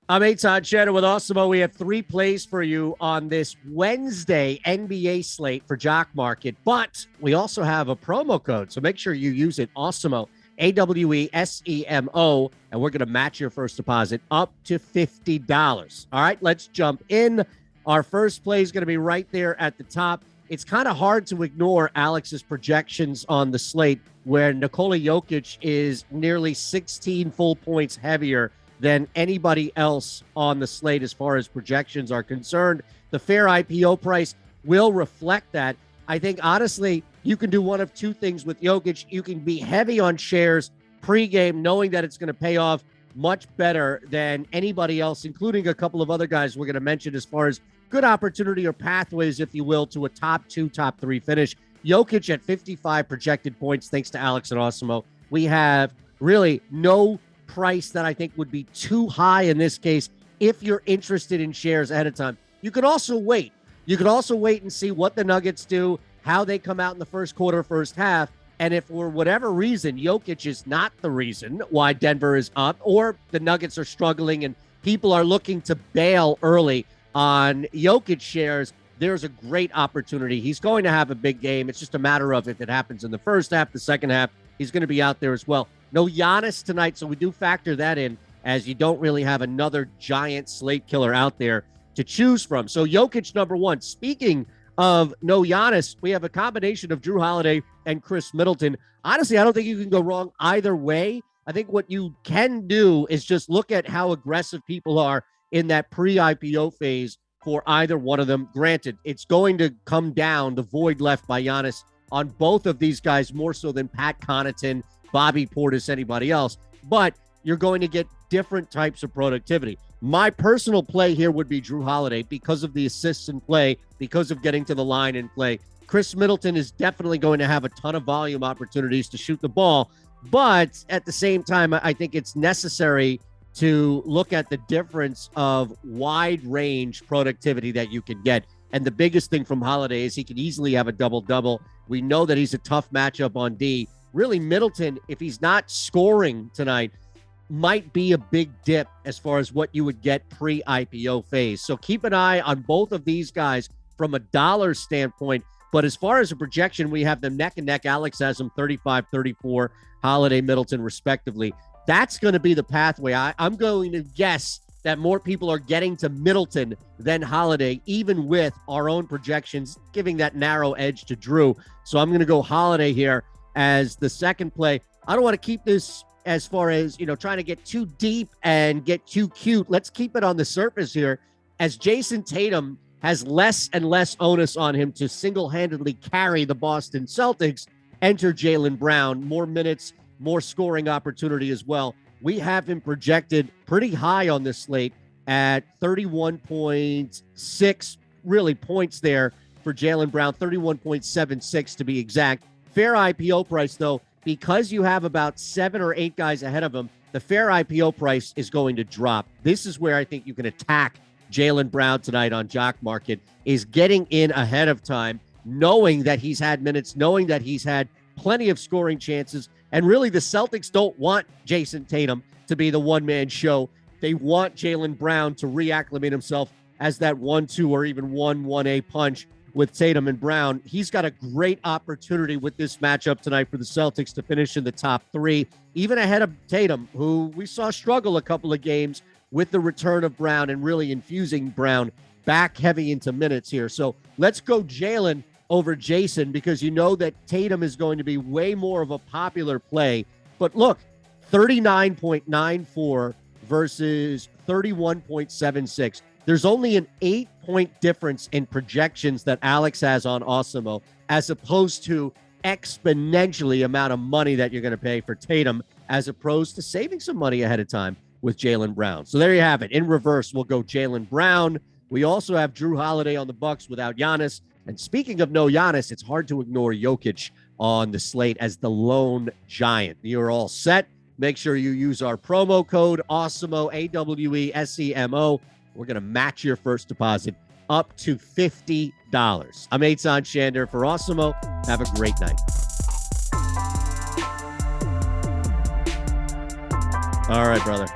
I'm Eytan Shander with Awesemo. We have 3 plays for you on this Wednesday NBA slate for Jock Market, but we also have a promo code, so make sure you use it, Awesemo, Awesemo, and we're going to match your first deposit up to $50. All right, let's jump in. Our first play is going to be right there at the top. It's kind of hard to ignore Alex's projections on the slate, where Nikola Jokic is nearly 16 full points heavier than anybody else on the slate as far as projections are concerned. The fair IPO price will reflect that. I think, honestly, you can do one of two things with Jokic. You can be heavy on shares pregame, knowing that it's going to pay off much better than anybody else, including a couple of other guys we're going to mention as far as good opportunity or pathways, if you will, to a top 2, top 3 finish. Jokic at 55 projected points, thanks to Alex and Awesemo. We have really no price that I think would be too high in this case if you're interested in shares ahead of time. You could also wait. You could also wait and see what the Nuggets do, how they come out in the first quarter, first half, and if for whatever reason Jokic is not the reason why Denver is up, or the Nuggets are struggling and people are looking to bail early on Jokic shares, there's a great opportunity. He's going to have a big game. It's just a matter of if it happens in the first half, the second half, he's going to be out there as well. No Giannis tonight, so we do factor that in, as you don't really have another giant slate killer out there to choose from. So Jokic, number 1. Speaking of no Giannis, we have a combination of Jrue Holiday and Chris Middleton. Honestly, I don't think you can go wrong either way. I think what you can do is just look at how aggressive people are in that pre-IPO phase for either one of them. Granted, it's going to come down, the void left by Giannis, on both of these guys, more so than Pat Connaughton, Bobby Portis, anybody else, but you're going to get different types of productivity. My personal play here would be Jrue Holiday because of the assists in play, because of getting to the line in play. Chris Middleton is definitely going to have a ton of volume opportunities to shoot the ball, but at the same time, I think it's necessary to look at the difference of wide range productivity that you can get. And the biggest thing from Holiday is he can easily have a double-double. We know that he's a tough matchup on D. Really, Middleton, if he's not scoring tonight, might be a big dip as far as what you would get pre-IPO phase. So keep an eye on both of these guys from a dollar standpoint. But as far as a projection, we have them neck and neck. Alex has them 35, 34, Holiday, Middleton, respectively. That's going to be the pathway. I'm going to guess that more people are getting to Middleton than Holiday, even with our own projections giving that narrow edge to Jrue. So I'm going to go Holiday here as the second play. I don't want to keep this as far as, trying to get too deep and get too cute. Let's keep it on the surface here, as Jason Tatum has less and less onus on him to single-handedly carry the Boston Celtics. Enter Jaylen Brown, more minutes, more scoring opportunity as well. We have him projected pretty high on this slate at 31.6 really points there for Jaylen Brown, 31.76 to be exact. Fair IPO price, though, because you have about 7 or 8 guys ahead of him, the fair IPO price is going to drop. This is where I think you can attack Jaylen Brown tonight on Jock Market, is getting in ahead of time, knowing that he's had minutes, knowing that he's had plenty of scoring chances. And really, the Celtics don't want Jason Tatum to be the one-man show. They want Jaylen Brown to reacclimate himself as that 1-2 or even 1-1A punch with Tatum and Brown. He's got a great opportunity with this matchup tonight for the Celtics to finish in the top 3, even ahead of Tatum, who we saw struggle a couple of games with the return of Brown and really infusing Brown back heavy into minutes here. So let's go Jaylen over Jason, because you know that Tatum is going to be way more of a popular play. But look, 39.94 versus 31.76. There's only an 8-point difference in projections that Alex has on Awesemo, as opposed to exponentially amount of money that you're going to pay for Tatum, as opposed to saving some money ahead of time with Jaylen Brown. So there you have it. In reverse, we'll go Jaylen Brown. We also have Jrue Holiday on the Bucks without Giannis. And speaking of no Giannis, it's hard to ignore Jokic on the slate as the lone giant. You're all set. Make sure you use our promo code Awesemo, Awesemo. We're going to match your first deposit up to $50. I'm Eytan Shander for Awesemo. Have a great night. All right, brother.